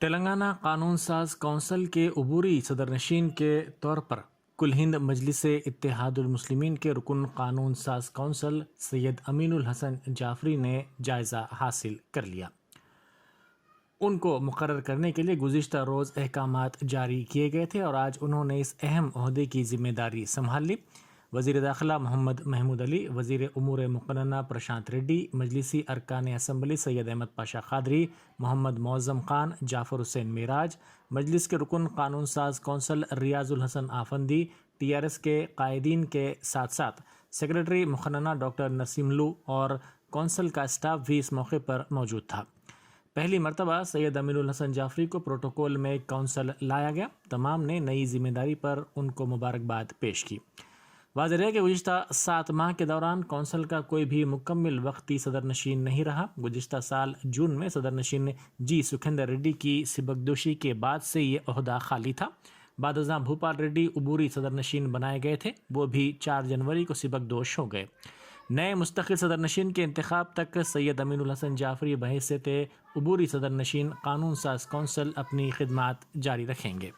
तेलंगाना कानून साज कौंसिल के अबूरी सदरनशीन के तौर पर कुल हिंद मजलिस इत्तेहादुल मुस्लिमीन के रुकन कानून साज कौंसिल सैयद अमीनुल हसन जाफरी ने जायज़ा हासिल कर लिया। उनको मुकर्रर करने के लिए गुज़िश्ता रोज़ अहकामात जारी किए गए थे और आज उन्होंने इस अहम ओहदे की ज़िम्मेदारी संभाल ली। वज़ीर दाखिला मोहम्मद महमूद अली, वज़ीर उमूर मुक़न्नना प्रशांत रेड्डी, मजलिसी अरकान असम्बली सैयद अहमद पाशा क़ादरी, मोहम्मद मौज़म ख़ान, जाफ़र हुसैन मेराज, मजलिस के रुकन कानून साज कौंसल रियाजुल हसन आफंदी, TRS के कायदीन के साथ साथ सेक्रेटरी मुक़न्नना डॉक्टर नसीमलू और कौंसल का स्टाफ भी इस मौके पर मौजूद था। पहली मरतबा सैयद अमीनुल हसन जाफरी को प्रोटोकॉल में कौंसल लाया गया। तमाम ने नई जिम्मेदारी पर उनको मुबारकबाद पेश की। वाज़ेह है कि गुज़िश्ता 7 माह के दौरान कौंसल का कोई भी मुकम्मल वक्ती सदरनशीन नहीं रहा। गुज़िश्ता साल जून में सदरनशीन जी सुखेंदर रेड्डी की सिबकदोशी के बाद से ये ओहदा खाली था। बादशाह भूपाल रेड्डी अबूरी सदरनशीन बनाए गए थे, वो भी 4 जनवरी को सिबकदोश हो गए। नए मुस्तक़िल सदरनशीन के इंतखाब तक सैयद अमीनुल हसन जाफरी बहैसियत अबूरी सदरनशीन कानून साज कौंसिल अपनी खिदमात जारी रखेंगे।